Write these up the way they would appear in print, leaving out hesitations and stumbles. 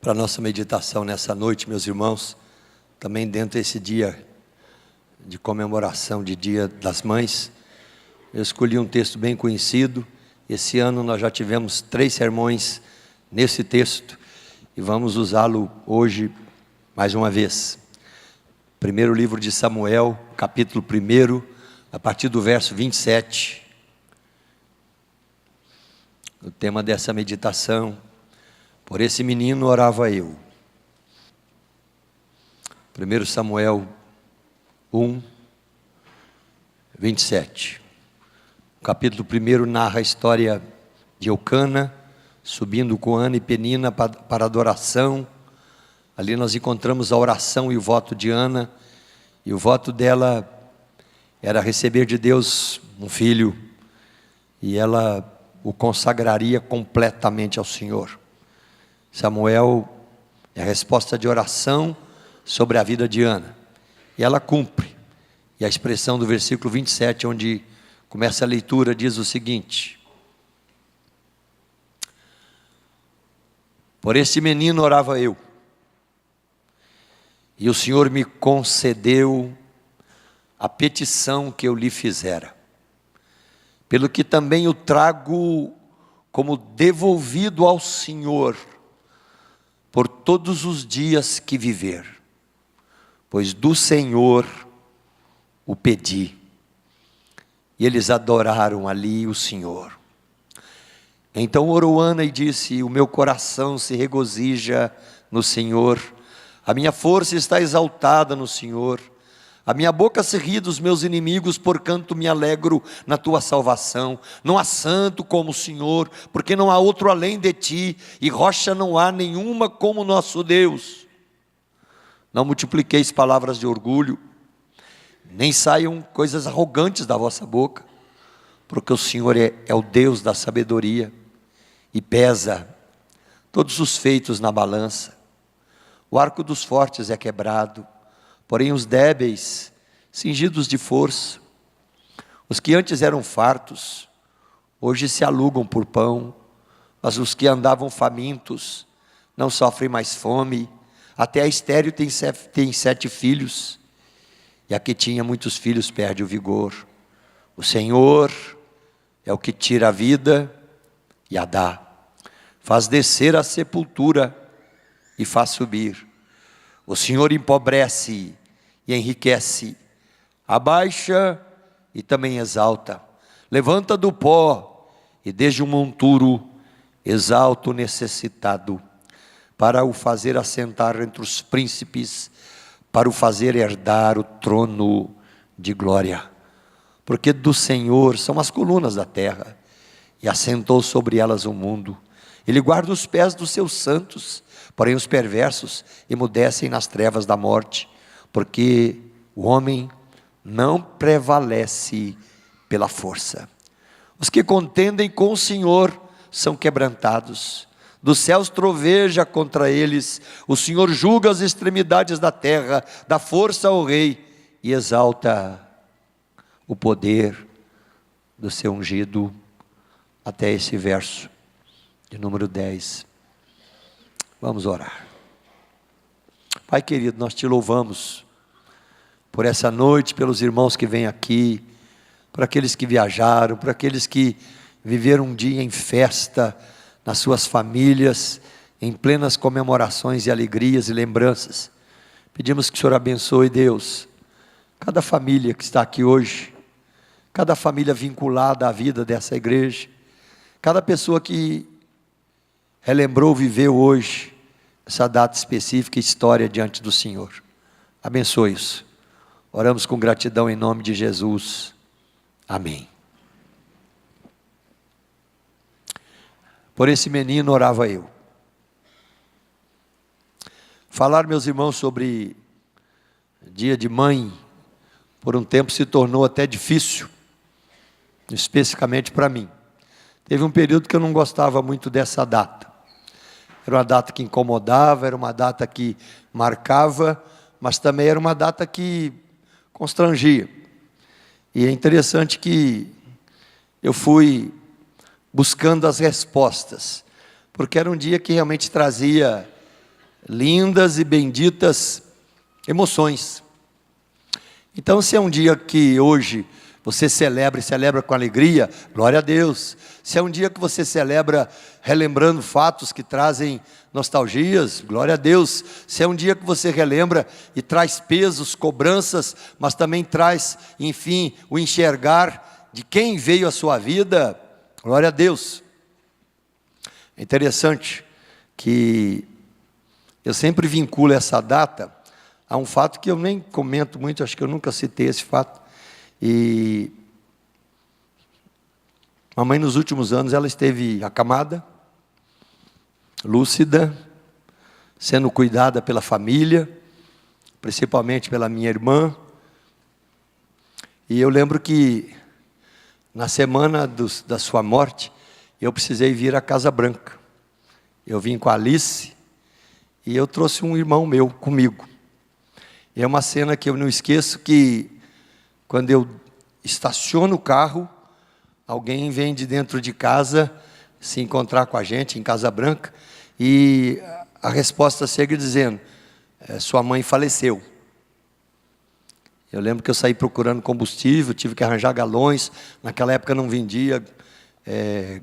para a nossa meditação nessa noite, meus irmãos, também dentro desse dia de comemoração de Dia das Mães, eu escolhi um texto bem conhecido. Esse ano nós já tivemos 3 sermões nesse texto e vamos usá-lo hoje mais uma vez. Primeiro livro de Samuel, capítulo 1, a partir do verso 27. O tema dessa meditação: por esse menino orava eu. 1 Samuel 1, 27. O capítulo 1 narra a história de Eucana, subindo com Ana e Penina para adoração. Ali nós encontramos a oração e o voto de Ana, e o voto dela era receber de Deus um filho, e ela o consagraria completamente ao Senhor. Samuel é a resposta de oração sobre a vida de Ana, e ela cumpre. E a expressão do versículo 27, onde começa a leitura, diz o seguinte: por este menino orava eu, e o Senhor me concedeu a petição que eu lhe fizera, pelo que também o trago como devolvido ao Senhor por todos os dias que viver, pois do Senhor o pedi. E eles adoraram ali o Senhor. Então orou Ana e disse: o meu coração se regozija no Senhor, a minha força está exaltada no Senhor. A minha boca se ri dos meus inimigos, porquanto me alegro na tua salvação. Não há santo como o Senhor, porque não há outro além de ti, e rocha não há nenhuma como nosso Deus. Não multipliqueis palavras de orgulho, nem saiam coisas arrogantes da vossa boca, porque o Senhor é o Deus da sabedoria, e pesa todos os feitos na balança. O arco dos fortes é quebrado, porém os débeis, cingidos de força. Os que antes eram fartos, hoje se alugam por pão, mas os que andavam famintos, não sofrem mais fome. Até a estéril tem 7 filhos, e a que tinha muitos filhos perde o vigor. O Senhor é o que tira a vida e a dá, faz descer a sepultura e faz subir. O Senhor empobrece e enriquece, abaixa e também exalta, levanta do pó e desde o monturo exalta o necessitado, para o fazer assentar entre os príncipes, para o fazer herdar o trono de glória. Porque do Senhor são as colunas da terra, e assentou sobre elas o mundo. Ele guarda os pés dos seus santos, porém os perversos emudecem nas trevas da morte, porque o homem não prevalece pela força. Os que contendem com o Senhor são quebrantados. Dos céus troveja contra eles. O Senhor julga as extremidades da terra, dá força ao rei e exalta o poder do seu ungido. Até esse verso de número 10. Vamos orar. Pai querido, nós te louvamos por essa noite, pelos irmãos que vêm aqui, por aqueles que viajaram, por aqueles que viveram um dia em festa nas suas famílias, em plenas comemorações e alegrias e lembranças. Pedimos que o Senhor abençoe, Deus, cada família que está aqui hoje, cada família vinculada à vida dessa igreja, cada pessoa que relembrou, viveu hoje essa data específica e história diante do Senhor. Abençoe-os. Oramos com gratidão em nome de Jesus. Amém. Por esse menino orava eu. Falar, meus irmãos, sobre dia de mãe, por um tempo se tornou até difícil, especificamente para mim. Teve um período que eu não gostava muito dessa data. Era uma data que incomodava, era uma data que marcava, mas também era uma data que constrangia. E é interessante que eu fui buscando as respostas, porque era um dia que realmente trazia lindas e benditas emoções. Então, se é um dia que hoje você celebra e celebra com alegria, glória a Deus. Se é um dia que você celebra relembrando fatos que trazem nostalgias, glória a Deus. Se é um dia que você relembra e traz pesos, cobranças, mas também traz, enfim, o enxergar de quem veio a sua vida, glória a Deus. É interessante que eu sempre vinculo essa data a um fato que eu nem comento muito, acho que eu nunca citei esse fato. E mamãe, nos últimos anos, ela esteve acamada, lúcida, sendo cuidada pela família, principalmente pela minha irmã. E eu lembro que na semana da sua morte, eu precisei vir à Casa Branca. Eu vim com a Alice e eu trouxe um irmão meu comigo. E é uma cena que eu não esqueço, que quando eu estaciono o carro, alguém vem de dentro de casa se encontrar com a gente em Casa Branca, e a resposta chega dizendo: sua mãe faleceu. Eu lembro que eu saí procurando combustível, tive que arranjar galões, naquela época não vendia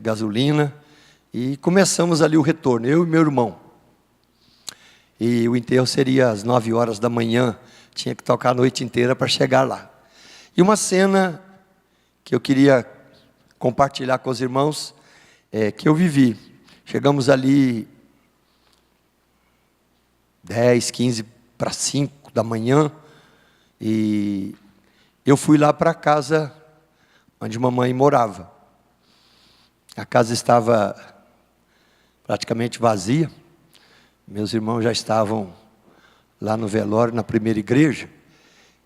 gasolina, e começamos ali o retorno, eu e meu irmão. E o enterro seria às 9 horas da manhã, tinha que tocar a noite inteira para chegar lá. E uma cena que eu queria compartilhar com os irmãos, que eu vivi. Chegamos ali 10, 15 para 5 da manhã, e eu fui lá para a casa onde mamãe morava. A casa estava praticamente vazia, meus irmãos já estavam lá no velório, na primeira igreja.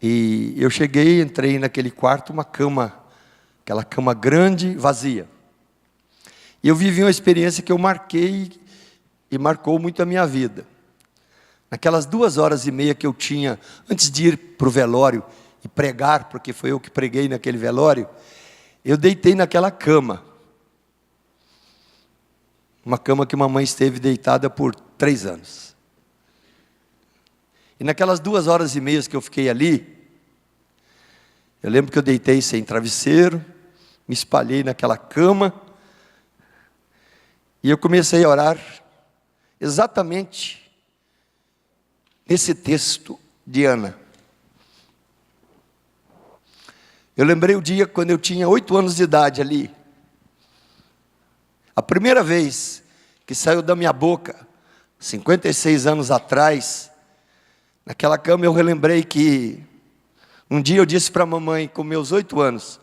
E eu cheguei, entrei naquele quarto, uma cama, aquela cama grande, vazia. E eu vivi uma experiência que eu marquei e marcou muito a minha vida. Naquelas 2h30 que eu tinha, antes de ir para o velório e pregar, porque foi eu que preguei naquele velório, eu deitei naquela cama. Uma cama que mamãe esteve deitada por 3 anos. E naquelas 2h30 que eu fiquei ali, eu lembro que eu deitei sem travesseiro, me espalhei naquela cama, e eu comecei a orar exatamente nesse texto de Ana. Eu lembrei o dia quando eu tinha 8 anos de idade ali. A primeira vez que saiu da minha boca, 56 anos atrás, naquela cama eu relembrei que um dia eu disse para a mamãe, com meus 8 anos,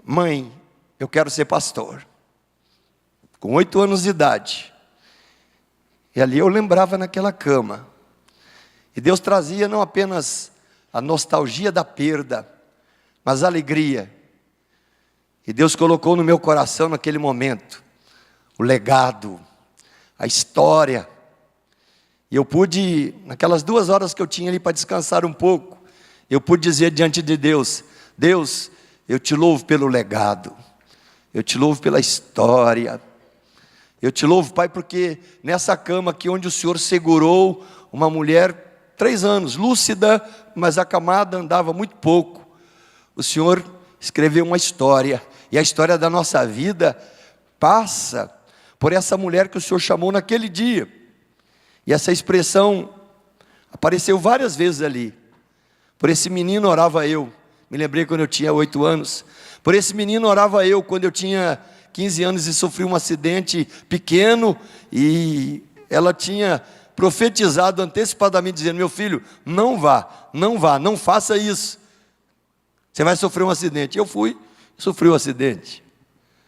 mãe, eu quero ser pastor. Com 8 anos de idade. E ali eu lembrava naquela cama. E Deus trazia não apenas a nostalgia da perda, mas a alegria. E Deus colocou no meu coração naquele momento o legado, a história. E eu pude, naquelas 2 horas que eu tinha ali para descansar um pouco, eu pude dizer diante de Deus, Deus, eu te louvo pelo legado, eu te louvo pela história, eu te louvo, Pai, porque nessa cama aqui onde o Senhor segurou uma mulher 3 anos, lúcida, mas acamada, andava muito pouco, o Senhor escreveu uma história, e a história da nossa vida passa por essa mulher que o Senhor chamou naquele dia. E essa expressão apareceu várias vezes ali. Por esse menino orava eu. Me lembrei quando eu tinha 8 anos. Por esse menino orava eu quando eu tinha 15 anos e sofri um acidente pequeno. E ela tinha profetizado antecipadamente, dizendo, meu filho, não vá, não faça isso. Você vai sofrer um acidente. Eu fui, sofri um acidente.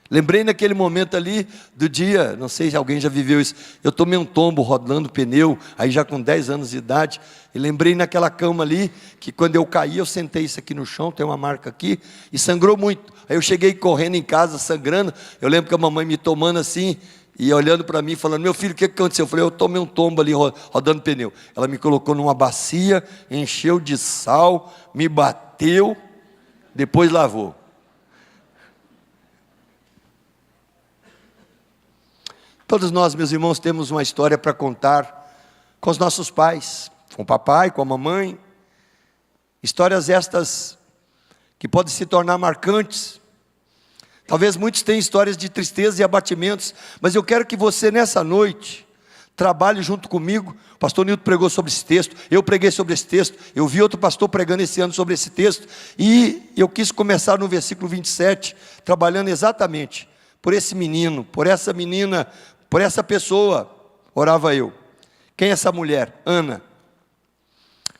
Lembrei naquele momento ali do dia, não sei se alguém já viveu isso, eu tomei um tombo rodando pneu, aí já com 10 anos de idade, e lembrei naquela cama ali, que quando eu caí, eu sentei isso aqui no chão, tem uma marca aqui, e sangrou muito. Aí eu cheguei correndo em casa, sangrando, eu lembro que a mamãe me tomando assim, e olhando para mim, falando, meu filho, o que aconteceu? Eu falei, eu tomei um tombo ali rodando pneu. Ela me colocou numa bacia, encheu de sal, me bateu, depois lavou. Todos nós, meus irmãos, temos uma história para contar com os nossos pais, com o papai, com a mamãe. Histórias estas que podem se tornar marcantes. Talvez muitos tenham histórias de tristeza e abatimentos, mas eu quero que você nessa noite trabalhe junto comigo. O pastor Nilton pregou sobre esse texto, eu preguei sobre esse texto, eu vi outro pastor pregando esse ano sobre esse texto, e eu quis começar no versículo 27, trabalhando exatamente por esse menino, por essa menina, por essa pessoa. Orava eu. Quem é essa mulher? Ana.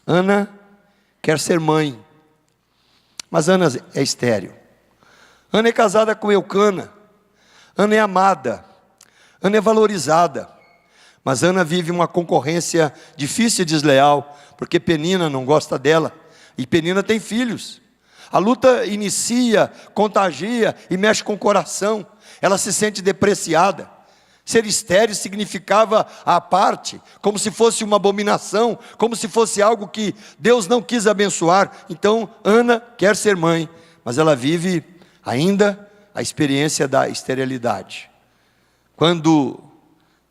Ana quer ser mãe, mas Ana é estéril. Ana é casada com Eucana. Ana é amada. Ana é valorizada. Mas Ana vive uma concorrência difícil e desleal, porque Penina não gosta dela, e Penina tem filhos. A luta inicia, contagia e mexe com o coração. Ela se sente depreciada. Ser estéril significava à parte, como se fosse uma abominação, como se fosse algo que Deus não quis abençoar. Então Ana quer ser mãe, mas ela vive ainda a experiência da esterilidade. Quando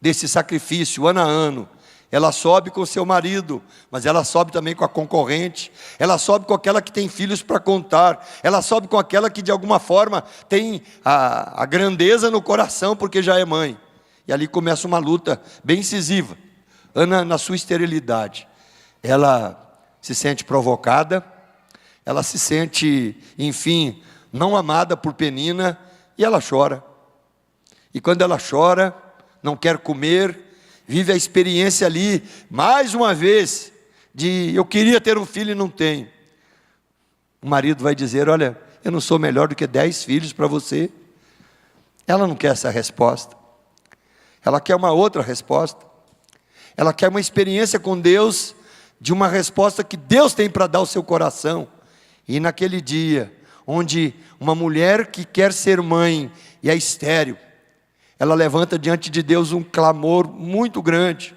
desse sacrifício, ano a ano, ela sobe com seu marido, mas ela sobe também com a concorrente, ela sobe com aquela que tem filhos para contar, ela sobe com aquela que de alguma forma tem a grandeza no coração, porque já é mãe. E ali começa uma luta bem incisiva. Ana, na sua esterilidade, ela se sente provocada, ela se sente, enfim, não amada por Penina, e ela chora. E quando ela chora, não quer comer, vive a experiência ali, mais uma vez, de eu queria ter um filho e não tenho. O marido vai dizer: olha, eu não sou melhor do que 10 filhos para você. Ela não quer essa resposta. Ela quer uma outra resposta. Ela quer uma experiência com Deus, de uma resposta que Deus tem para dar ao seu coração. E naquele dia, onde uma mulher que quer ser mãe e é estéril, ela levanta diante de Deus um clamor muito grande.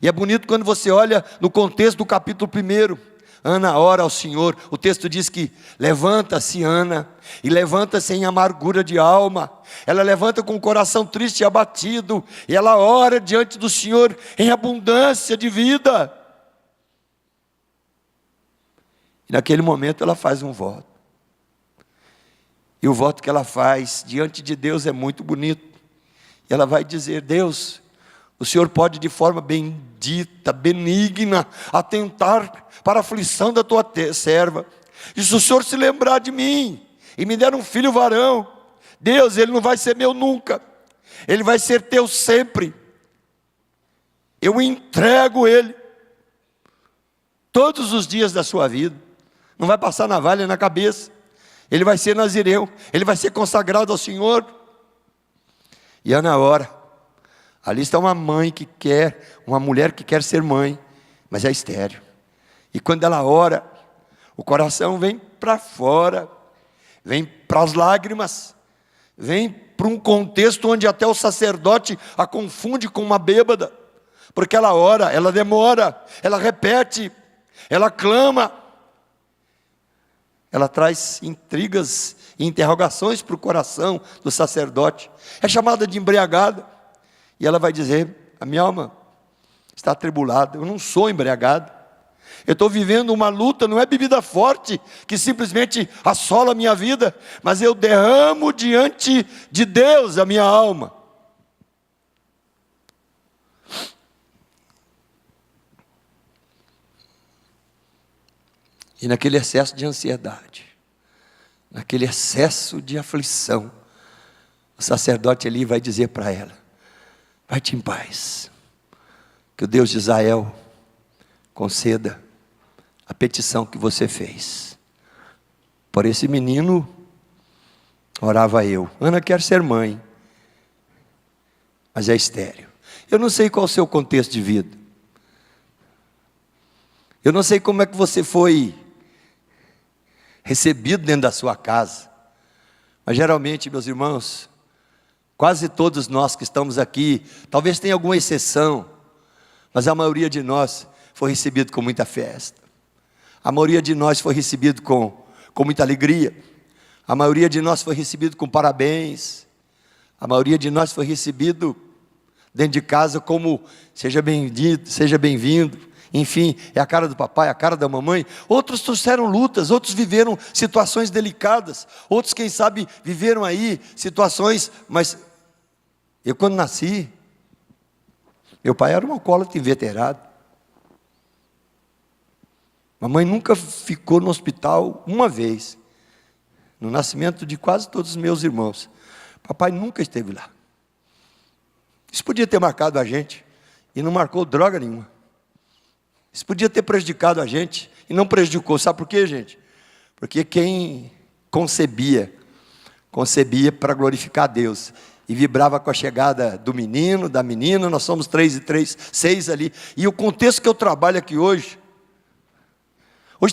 E é bonito quando você olha no contexto do capítulo 1. Ana ora ao Senhor. O texto diz que levanta-se Ana, e levanta-se em amargura de alma. Ela levanta com o coração triste e abatido, e ela ora diante do Senhor em abundância de vida. E naquele momento ela faz um voto. E o voto que ela faz diante de Deus é muito bonito. Ela vai dizer: Deus, o Senhor pode de forma bendita, benigna, atentar para a aflição da tua serva. E se o Senhor se lembrar de mim e me der um filho varão, Deus, ele não vai ser meu nunca, ele vai ser teu sempre. Eu entrego ele todos os dias da sua vida. Não vai passar navalha na cabeça. Ele vai ser nazireu, ele vai ser consagrado ao Senhor. E Ana ora. Ali está uma mãe que quer, uma mulher que quer ser mãe, mas é estéril. E quando ela ora, o coração vem para fora, vem para as lágrimas, vem para um contexto onde até o sacerdote a confunde com uma bêbada, porque ela ora, ela demora, ela repete, ela clama, ela traz intrigas e interrogações para o coração do sacerdote. É chamada de embriagada. E ela vai dizer: a minha alma está atribulada, eu não sou embriagada. Eu estou vivendo uma luta, não é bebida forte que simplesmente assola a minha vida, mas eu derramo diante de Deus a minha alma. E naquele excesso de ansiedade, naquele excesso de aflição, o sacerdote ali vai dizer para ela: vai-te em paz, que o Deus de Israel conceda a petição que você fez. Por esse menino orava eu. Ana quer ser mãe, mas é estéril. Eu não sei qual é o seu contexto de vida. Eu não sei como é que você foi recebido dentro da sua casa. Mas geralmente, meus irmãos, quase todos nós que estamos aqui, talvez tenha alguma exceção, mas a maioria de nós foi recebido com muita festa. A maioria de nós foi recebido com muita alegria. A maioria de nós foi recebido com parabéns. A maioria de nós foi recebido dentro de casa como seja bem-vindo, seja bem-vindo. Enfim, é a cara do papai, a cara da mamãe. Outros trouxeram lutas, outros viveram situações delicadas, outros, quem sabe, viveram aí situações, mas eu quando nasci, meu pai era um alcoólatra inveterado. Mamãe nunca ficou no hospital uma vez, no nascimento de quase todos os meus irmãos. Papai nunca esteve lá. Isso podia ter marcado a gente, e não marcou droga nenhuma. Isso podia ter prejudicado a gente, e não prejudicou. Sabe por quê, gente? Porque quem concebia para glorificar a Deus, e vibrava com a chegada do menino, da menina. Nós somos 3 e 3, 6 ali, e o contexto que eu trabalho aqui hoje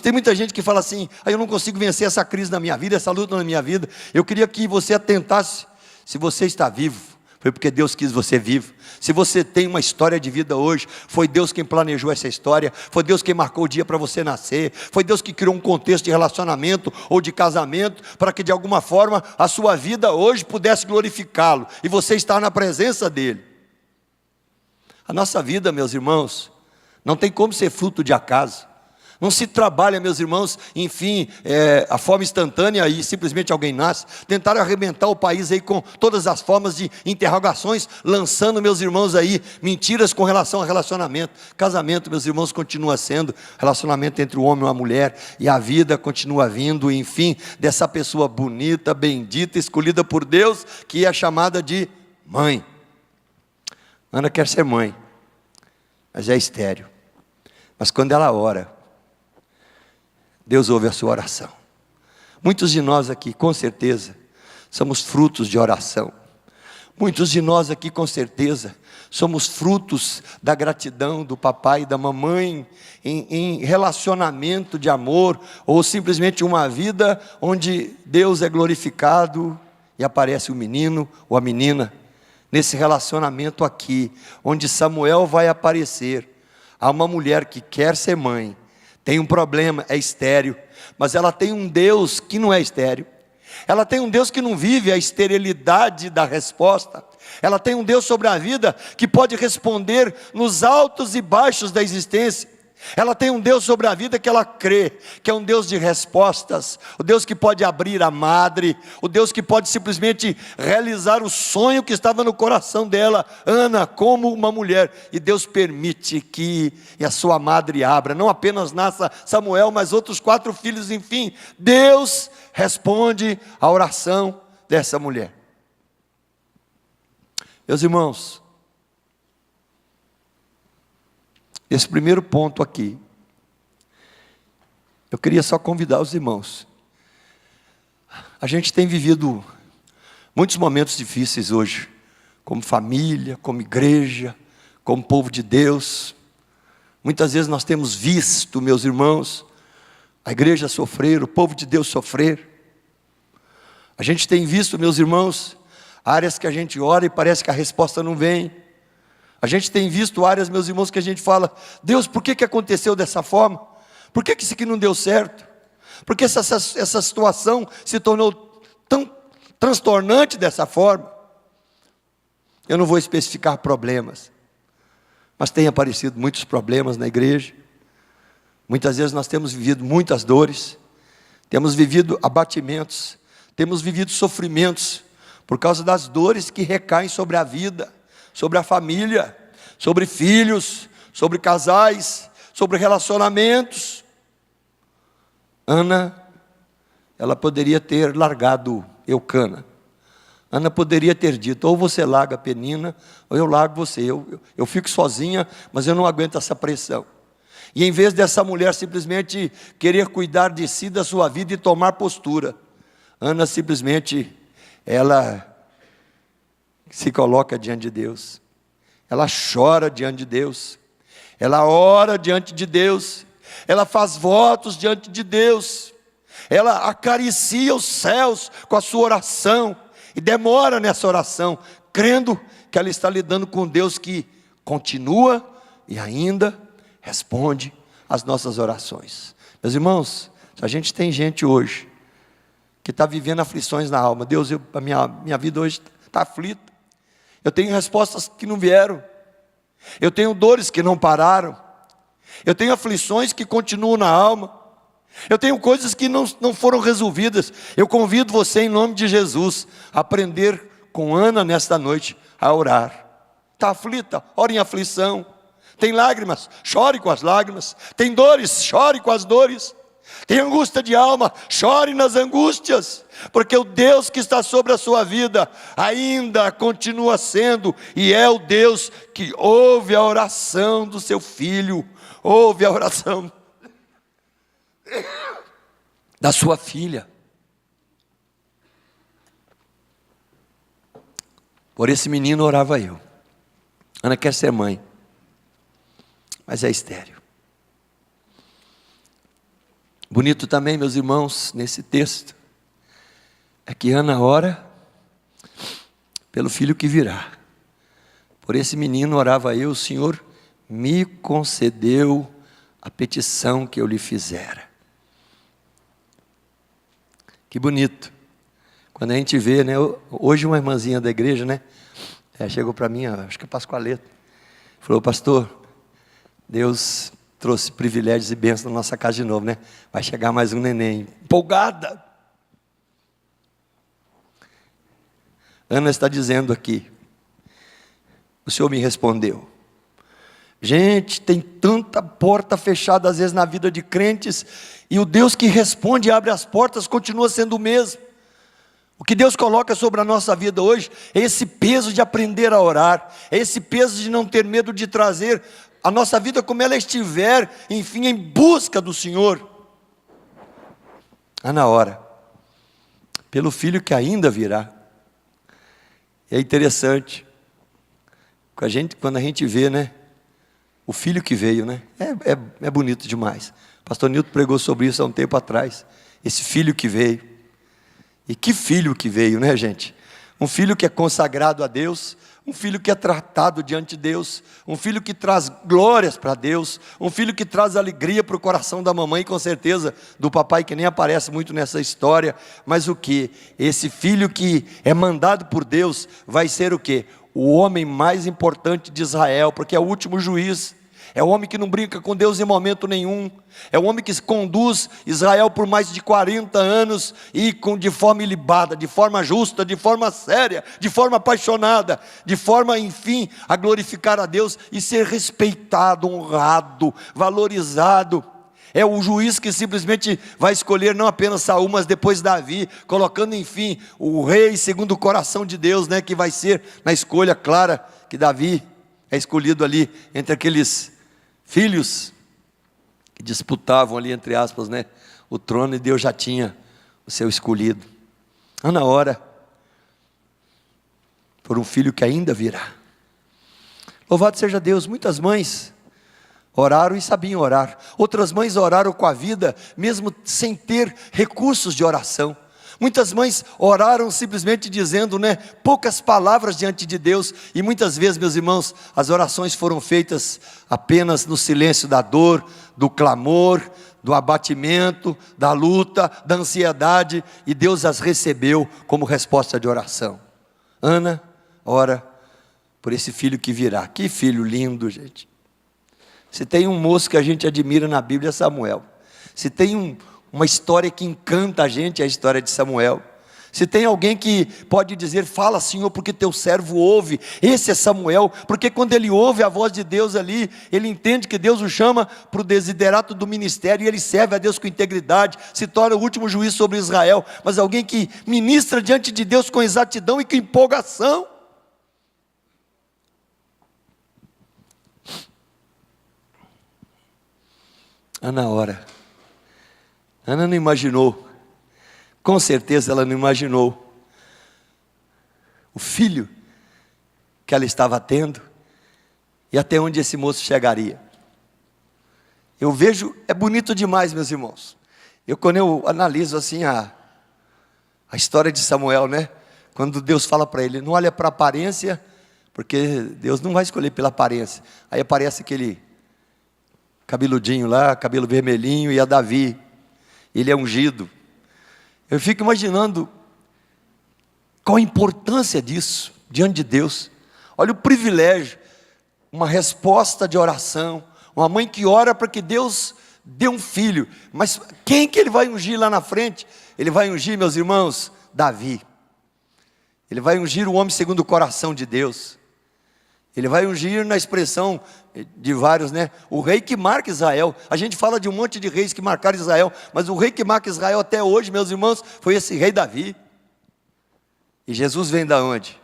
tem muita gente que fala assim, eu não consigo vencer essa crise na minha vida, essa luta na minha vida. Eu queria que você atentasse, se você está vivo, foi porque Deus quis você vivo. Se você tem uma história de vida hoje, foi Deus quem planejou essa história, foi Deus quem marcou o dia para você nascer, foi Deus que criou um contexto de relacionamento ou de casamento, para que de alguma forma a sua vida hoje pudesse glorificá-lo, e você está na presença dEle. A nossa vida, meus irmãos, não tem como ser fruto de acaso. Não se trabalha, meus irmãos, enfim, a forma instantânea e simplesmente alguém nasce. Tentaram arrebentar o país aí com todas as formas de interrogações, lançando, meus irmãos, aí mentiras com relação ao relacionamento. Casamento, meus irmãos, continua sendo relacionamento entre o homem e a mulher, e a vida continua vindo, enfim, dessa pessoa bonita, bendita, escolhida por Deus, que é chamada de mãe. Ana quer ser mãe, mas é estéril. Mas quando ela ora, Deus ouve a sua oração. Muitos de nós aqui, com certeza, somos frutos de oração. Muitos de nós aqui, com certeza, somos frutos da gratidão do papai e da mamãe, em relacionamento de amor, ou simplesmente uma vida onde Deus é glorificado e aparece o menino ou a menina. Nesse relacionamento aqui, onde Samuel vai aparecer, há uma mulher que quer ser mãe, tem um problema, é estéril, mas ela tem um Deus que não é estéril. Ela tem um Deus que não vive a esterilidade da resposta. Ela tem um Deus sobre a vida que pode responder nos altos e baixos da existência. Ela tem um Deus sobre a vida que ela crê, que é um Deus de respostas, o Deus que pode abrir a madre, o Deus que pode simplesmente realizar o sonho que estava no coração dela, Ana, como uma mulher, e Deus permite que a sua madre abra, não apenas nasça Samuel, mas outros 4 filhos, enfim, Deus responde à oração dessa mulher. Meus irmãos, esse primeiro ponto aqui, eu queria só convidar os irmãos. A gente tem vivido muitos momentos difíceis hoje, como família, como igreja, como povo de Deus. Muitas vezes nós temos visto, meus irmãos, a igreja sofrer, o povo de Deus sofrer. A gente tem visto, meus irmãos, áreas que a gente ora e parece que a resposta não vem. A gente tem visto áreas, meus irmãos, que a gente fala, Deus, por que aconteceu dessa forma? Por que isso aqui não deu certo? Por que essa situação se tornou tão transtornante dessa forma? Eu não vou especificar problemas, mas tem aparecido muitos problemas na igreja. Muitas vezes nós temos vivido muitas dores, temos vivido abatimentos, temos vivido sofrimentos, por causa das dores que recaem sobre a vida, sobre a família, sobre filhos, sobre casais, sobre relacionamentos. Ana, ela poderia ter largado Eucana. Ana poderia ter dito, ou você larga a Penina, ou eu largo você. Eu fico sozinha, mas eu não aguento essa pressão. E em vez dessa mulher simplesmente querer cuidar de si, da sua vida e tomar postura, Ana simplesmente, ela se coloca diante de Deus, ela chora diante de Deus, ela ora diante de Deus, ela faz votos diante de Deus, ela acaricia os céus com a sua oração, e demora nessa oração, crendo que ela está lidando com Deus que continua e ainda responde às nossas orações. Meus irmãos, se a gente tem gente hoje que está vivendo aflições na alma, Deus, a minha vida hoje está aflita, Eu tenho respostas que não vieram. Eu tenho dores que não pararam. Eu tenho aflições que continuam na alma. Eu tenho coisas que não foram resolvidas. Eu convido você, em nome de Jesus, a aprender com Ana nesta noite a orar. Está aflita? Ore em aflição. Tem lágrimas? Chore com as lágrimas. Tem dores? Chore com as dores. Tem angústia de alma? Chore nas angústias. Porque o Deus que está sobre a sua vida ainda continua sendo e é o Deus que ouve a oração do seu filho, ouve a oração da sua filha. Por esse menino orava eu. Ana quer ser mãe, mas é estéril. Bonito também, meus irmãos, nesse texto, é que Ana ora pelo filho que virá. Por esse menino orava eu, o Senhor me concedeu a petição que eu lhe fizera. Que bonito. Quando a gente vê, né? Hoje uma irmãzinha da igreja, né? Chegou para mim, acho que é Pascoaleta. Falou, pastor, Deus trouxe privilégios e bênçãos na nossa casa de novo, né? Vai chegar mais um neném. Empolgada. Ana está dizendo aqui, o Senhor me respondeu. Gente, tem tanta porta fechada às vezes na vida de crentes, e o Deus que responde e abre as portas continua sendo o mesmo. O que Deus coloca sobre a nossa vida hoje é esse peso de aprender a orar, é esse peso de não ter medo de trazer a nossa vida como ela estiver, enfim, em busca do Senhor. Na hora, pelo filho que ainda virá. É interessante, quando a gente vê, né, o filho que veio, né, é bonito demais. O pastor Nilton pregou sobre isso há um tempo atrás, esse filho que veio. E que filho que veio, né, gente? Um filho que é consagrado a Deus, um filho que é tratado diante de Deus, um filho que traz glórias para Deus, um filho que traz alegria para o coração da mamãe, com certeza do papai, que nem aparece muito nessa história. Mas o que? Esse filho que é mandado por Deus vai ser o quê? O homem mais importante de Israel, porque é o último juiz. É o homem que não brinca com Deus em momento nenhum. É o homem que conduz Israel por mais de 40 anos e de forma ilibada, de forma justa, de forma séria, de forma apaixonada, de forma, enfim, a glorificar a Deus e ser respeitado, honrado, valorizado. É o juiz que simplesmente vai escolher não apenas Saul, mas depois Davi, colocando, enfim, o rei segundo o coração de Deus, né, que vai ser na escolha clara que Davi é escolhido ali entre aqueles filhos que disputavam ali, entre aspas, né, o trono, e Deus já tinha o seu escolhido. Na hora, por um filho que ainda virá. Louvado seja Deus. Muitas mães oraram e sabiam orar. Outras mães oraram com a vida, mesmo sem ter recursos de oração. Muitas mães oraram simplesmente dizendo, né, poucas palavras diante de Deus. E muitas vezes, meus irmãos, as orações foram feitas apenas no silêncio da dor, do clamor, do abatimento, da luta, da ansiedade. E Deus as recebeu como resposta de oração. Ana ora por esse filho que virá. Que filho lindo, gente. Se tem um moço que a gente admira na Bíblia, é Samuel. Se tem uma história que encanta a gente, é a história de Samuel. Se tem alguém que pode dizer, fala Senhor, porque teu servo ouve, esse é Samuel, porque quando ele ouve a voz de Deus ali, ele entende que Deus o chama para o desiderato do ministério, e ele serve a Deus com integridade, se torna o último juiz sobre Israel, mas alguém que ministra diante de Deus com exatidão e com empolgação. Ana ora. Ana não imaginou, com certeza ela não imaginou o filho que ela estava tendo e até onde esse moço chegaria. Eu vejo, é bonito demais, meus irmãos. Quando eu analiso assim a história de Samuel, né? Quando Deus fala para ele, não olha para a aparência, porque Deus não vai escolher pela aparência. Aí aparece aquele cabeludinho lá, cabelo vermelhinho, e a Davi. Ele é ungido. Eu fico imaginando qual a importância disso diante de Deus. Olha o privilégio, uma resposta de oração, uma mãe que ora para que Deus dê um filho. Mas quem que ele vai ungir lá na frente? Ele vai ungir, meus irmãos, Davi. Ele vai ungir o homem segundo o coração de Deus. Ele vai ungir na expressão de vários, né? O rei que marca Israel. A gente fala de um monte de reis que marcaram Israel, mas o rei que marca Israel até hoje, meus irmãos, foi esse rei Davi. E Jesus vem da onde?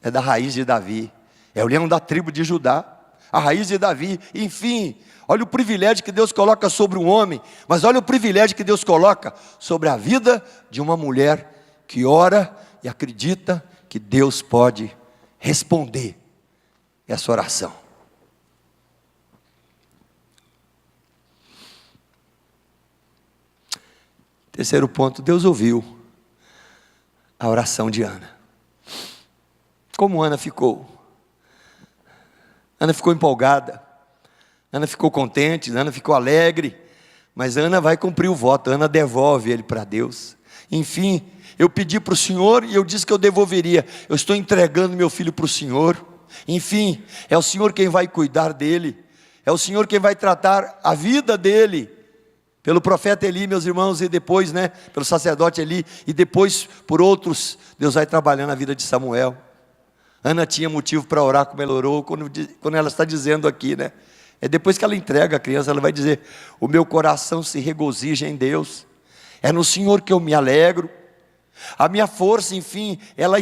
É da raiz de Davi. É o leão da tribo de Judá. A raiz de Davi. Enfim, olha o privilégio que Deus coloca sobre um homem, mas olha o privilégio que Deus coloca sobre a vida de uma mulher que ora e acredita que Deus pode responder essa oração. Terceiro ponto, Deus ouviu a oração de Ana. Como Ana ficou? Ana ficou empolgada, Ana ficou contente, Ana ficou alegre, mas Ana vai cumprir o voto, Ana devolve ele para Deus. Enfim, eu pedi para o Senhor e eu disse que eu devolveria. Eu estou entregando meu filho para o Senhor. Enfim, é o Senhor quem vai cuidar dele. É o Senhor quem vai tratar a vida dele. Pelo profeta Eli, meus irmãos, e depois, pelo sacerdote Eli, e depois por outros, Deus vai trabalhando a vida de Samuel. Ana tinha motivo para orar como ela orou, quando ela está dizendo aqui, É depois que ela entrega a criança, ela vai dizer: o meu coração se regozija em Deus. É no Senhor que eu me alegro. A minha força, enfim, ela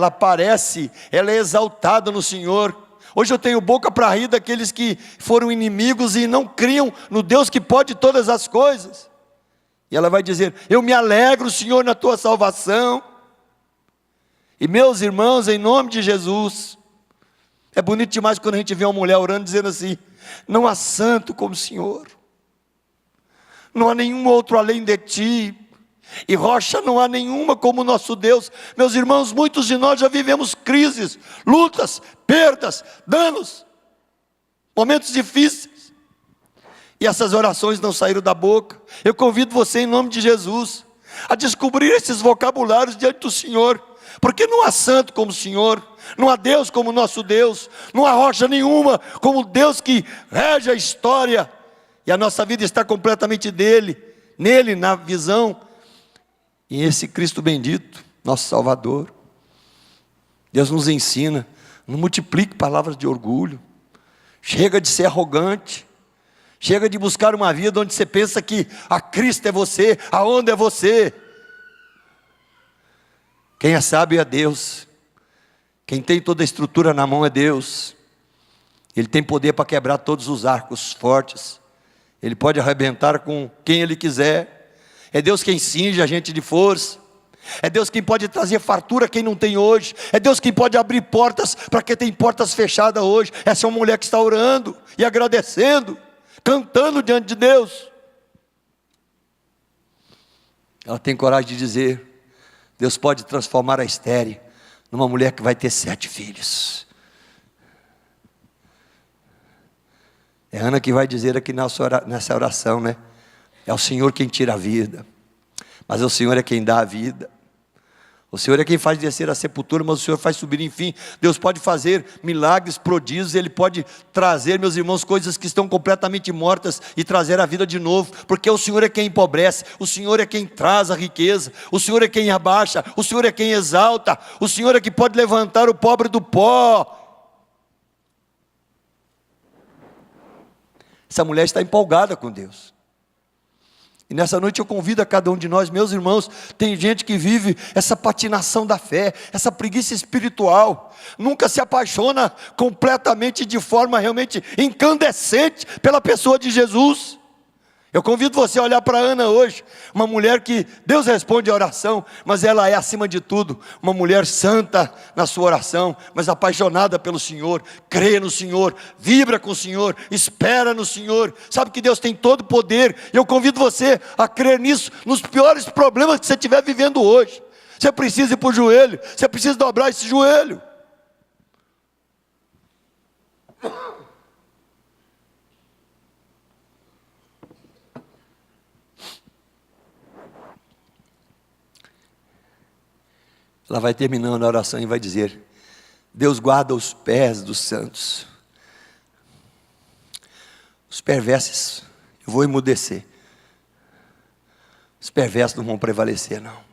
aparece, ela é exaltada no Senhor. Hoje eu tenho boca para rir daqueles que foram inimigos e não criam no Deus que pode todas as coisas. E ela vai dizer: eu me alegro, Senhor, na tua salvação. E meus irmãos, em nome de Jesus, é bonito demais quando a gente vê uma mulher orando dizendo assim: não há santo como o Senhor, não há nenhum outro além de ti, e rocha não há nenhuma como o nosso Deus. Meus irmãos, muitos de nós já vivemos crises, lutas, perdas, danos, momentos difíceis, e essas orações não saíram da boca. Eu convido você em nome de Jesus a descobrir esses vocabulários diante do Senhor, porque não há santo como o Senhor, não há Deus como o nosso Deus, não há rocha nenhuma como o Deus que rege a história, e a nossa vida está completamente nele, na visão, e esse Cristo bendito, nosso Salvador. Deus nos ensina: não multiplique palavras de orgulho, chega de ser arrogante, chega de buscar uma vida onde você pensa que a Cristo é você, a onda é você. Quem é sábio é Deus, quem tem toda a estrutura na mão é Deus. Ele tem poder para quebrar todos os arcos fortes, Ele pode arrebentar com quem Ele quiser. É Deus quem cinge a gente de força, é Deus quem pode trazer fartura a quem não tem hoje, é Deus quem pode abrir portas para quem tem portas fechadas hoje. Essa é uma mulher que está orando e agradecendo, cantando diante de Deus. Ela tem coragem de dizer: Deus pode transformar a estéril numa mulher que vai ter 7 filhos. É Ana que vai dizer aqui nessa oração, É o Senhor quem tira a vida, mas o Senhor é quem dá a vida. O Senhor é quem faz descer a sepultura, mas o Senhor faz subir. Enfim, Deus pode fazer milagres, prodígios. Ele pode trazer, meus irmãos, coisas que estão completamente mortas e trazer a vida de novo, porque o Senhor é quem empobrece, o Senhor é quem traz a riqueza, o Senhor é quem abaixa, o Senhor é quem exalta, o Senhor é que pode levantar o pobre do pó. Essa mulher está empolgada com Deus. E nessa noite eu convido a cada um de nós, meus irmãos, tem gente que vive essa patinação da fé, essa preguiça espiritual, nunca se apaixona completamente, de forma realmente incandescente, pela pessoa de Jesus. Eu convido você a olhar para Ana hoje, uma mulher que Deus responde a oração, mas ela é acima de tudo uma mulher santa na sua oração, mas apaixonada pelo Senhor, crê no Senhor, vibra com o Senhor, espera no Senhor, sabe que Deus tem todo o poder. E eu convido você a crer nisso, nos piores problemas que você estiver vivendo hoje. Você precisa ir para o joelho, você precisa dobrar esse joelho. Ela vai terminando a oração e vai dizer: Deus guarda os pés dos santos. Os perversos, eu vou emudecer. Os perversos não vão prevalecer, não.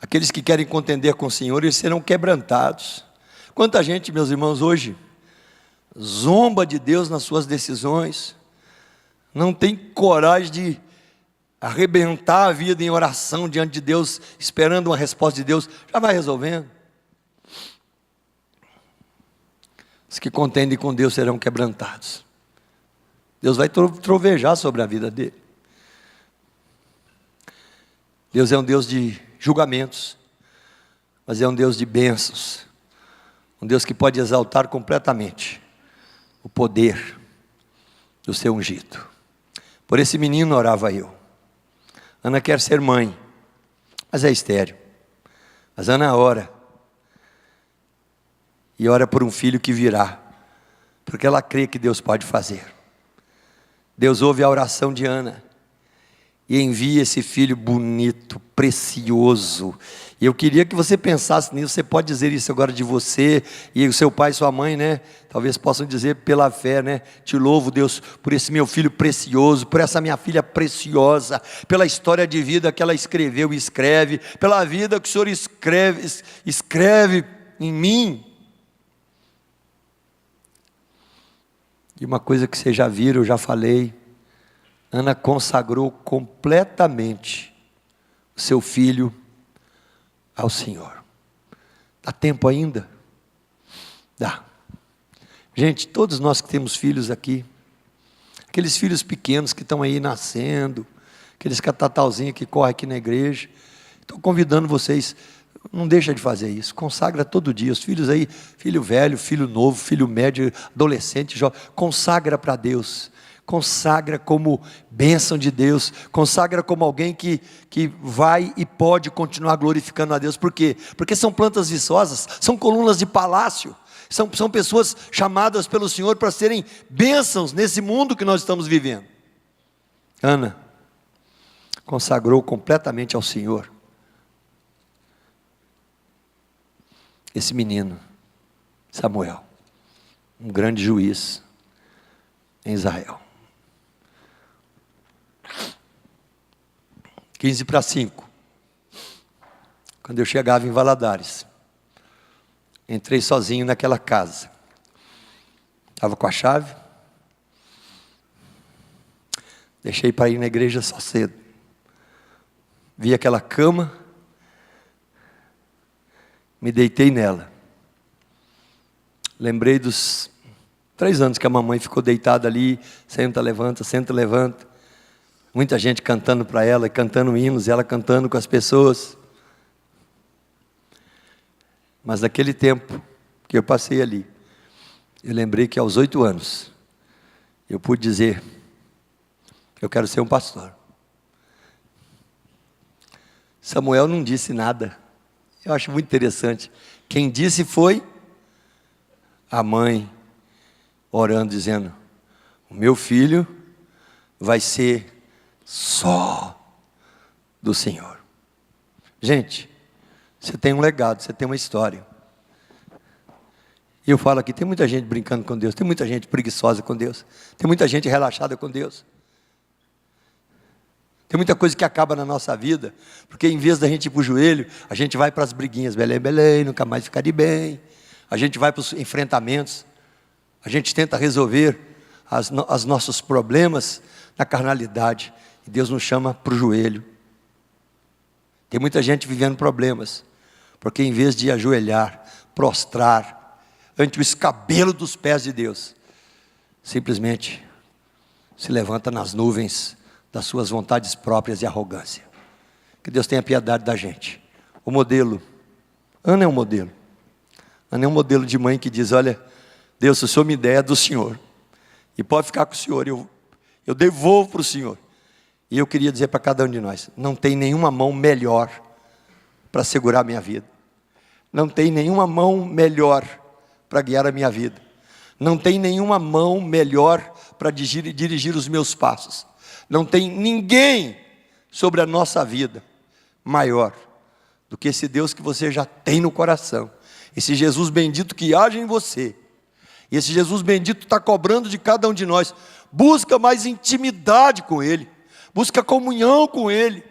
Aqueles que querem contender com o Senhor, eles serão quebrantados. Quanta gente, meus irmãos, hoje zomba de Deus nas suas decisões, não tem coragem de arrebentar a vida em oração diante de Deus, esperando uma resposta de Deus, já vai resolvendo. Os que contendem com Deus serão quebrantados. Deus vai trovejar sobre a vida dele. Deus é um Deus de julgamentos, mas é um Deus de bênçãos, um Deus que pode exaltar completamente o poder do seu ungido. Por esse menino orava eu. Ana quer ser mãe, mas é estéril. Mas Ana ora, e ora por um filho que virá, porque ela crê que Deus pode fazer. Deus ouve a oração de Ana, e envia esse filho bonito, precioso. E eu queria que você pensasse nisso. Você pode dizer isso agora de você, e o seu pai e sua mãe, né? Talvez possam dizer pela fé, né? Te louvo, Deus, por esse meu filho precioso, por essa minha filha preciosa, pela história de vida que ela escreveu e escreve, pela vida que o Senhor escreve em mim. E uma coisa que vocês já viram, eu já falei, Ana consagrou completamente o seu filho ao Senhor. Dá tempo ainda? Dá. Gente, todos nós que temos filhos aqui, aqueles filhos pequenos que estão aí nascendo, aqueles catatauzinhos que correm aqui na igreja, estou convidando vocês, não deixa de fazer isso, consagra todo dia, os filhos aí, filho velho, filho novo, filho médio, adolescente, jovem, consagra para Deus. Consagra como bênção de Deus, consagra como alguém que vai e pode continuar glorificando a Deus. Por quê? Porque são plantas viçosas, são colunas de palácio, são pessoas chamadas pelo Senhor para serem bênçãos nesse mundo que nós estamos vivendo. Ana consagrou completamente ao Senhor esse menino, Samuel, um grande juiz em Israel. 4:45, quando eu chegava em Valadares, entrei sozinho naquela casa, estava com a chave, deixei para ir na igreja só cedo, vi aquela cama, me deitei nela, lembrei dos 3 anos que a mamãe ficou deitada ali, senta, levanta, muita gente cantando para ela, cantando hinos, e ela cantando com as pessoas. Mas naquele tempo que eu passei ali, eu lembrei que aos 8 anos, eu pude dizer, eu quero ser um pastor. Samuel não disse nada, eu acho muito interessante. Quem disse foi a mãe, orando, dizendo, o meu filho vai ser só do Senhor. Gente, você tem um legado, você tem uma história. E eu falo aqui, tem muita gente brincando com Deus, tem muita gente preguiçosa com Deus, tem muita gente relaxada com Deus. Tem muita coisa que acaba na nossa vida, porque em vez da gente ir para o joelho, a gente vai para as briguinhas, Belém, nunca mais ficar de bem. A gente vai para os enfrentamentos, a gente tenta resolver os nossos problemas na carnalidade. E Deus nos chama para o joelho. Tem muita gente vivendo problemas, porque em vez de ajoelhar, prostrar, ante o escabelo dos pés de Deus, simplesmente se levanta nas nuvens das suas vontades próprias e arrogância. Que Deus tenha piedade da gente. O modelo, Ana é um modelo. Ana é um modelo de mãe que diz, olha, Deus, se o Senhor me der, é do Senhor, e pode ficar com o Senhor, eu devolvo para o Senhor. E eu queria dizer para cada um de nós, não tem nenhuma mão melhor para segurar a minha vida, não tem nenhuma mão melhor para guiar a minha vida, não tem nenhuma mão melhor para dirigir os meus passos, não tem ninguém sobre a nossa vida maior do que esse Deus que você já tem no coração. Esse Jesus bendito que age em você. E esse Jesus bendito está cobrando de cada um de nós. Busca mais intimidade com Ele. Busca comunhão com Ele.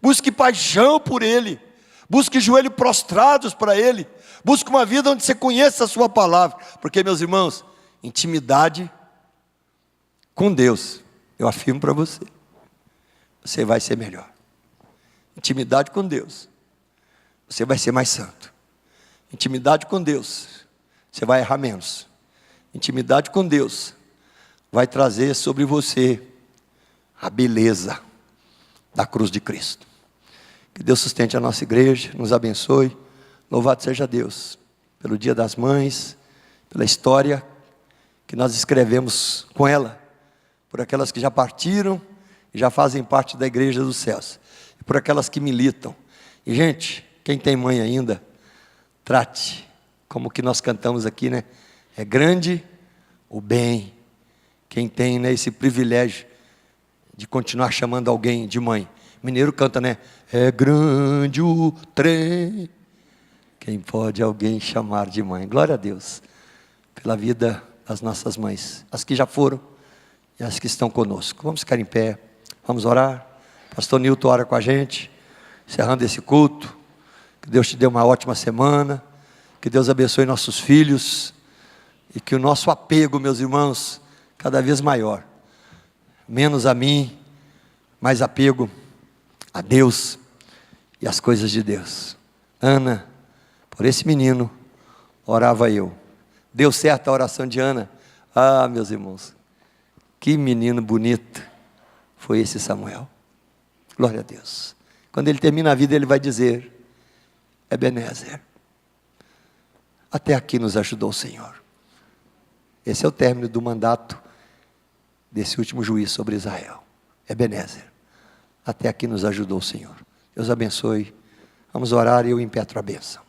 Busque paixão por Ele. Busque joelhos prostrados para Ele. Busque uma vida onde você conheça a sua palavra. Porque, meus irmãos, intimidade com Deus, eu afirmo para você, você vai ser melhor. Intimidade com Deus, você vai ser mais santo. Intimidade com Deus, você vai errar menos. Intimidade com Deus vai trazer sobre você a beleza da cruz de Cristo. Que Deus sustente a nossa igreja, nos abençoe. Louvado seja Deus pelo Dia das Mães, pela história que nós escrevemos com ela, por aquelas que já partiram e já fazem parte da igreja dos céus, e por aquelas que militam. E gente, quem tem mãe ainda, trate, como que nós cantamos aqui, né? É grande o bem, quem tem, né, esse privilégio de continuar chamando alguém de mãe. Mineiro canta, né? É grande o trem, quem pode alguém chamar de mãe. Glória a Deus pela vida das nossas mães, as que já foram e as que estão conosco. Vamos ficar em pé, vamos orar. Pastor Nilton ora com a gente, encerrando esse culto. Que Deus te dê uma ótima semana, que Deus abençoe nossos filhos, e que o nosso apego, meus irmãos, cada vez maior, menos a mim, mais apego a Deus e as coisas de Deus. Ana, por esse menino, orava eu. Deu certo a oração de Ana? Ah, meus irmãos, que menino bonito foi esse Samuel. Glória a Deus. Quando ele termina a vida, ele vai dizer: Ebenezer, até aqui nos ajudou o Senhor. Esse é o término do mandato desse último juiz sobre Israel. Ebenezer, até aqui nos ajudou o Senhor. Deus abençoe. Vamos orar e eu impetro a bênção.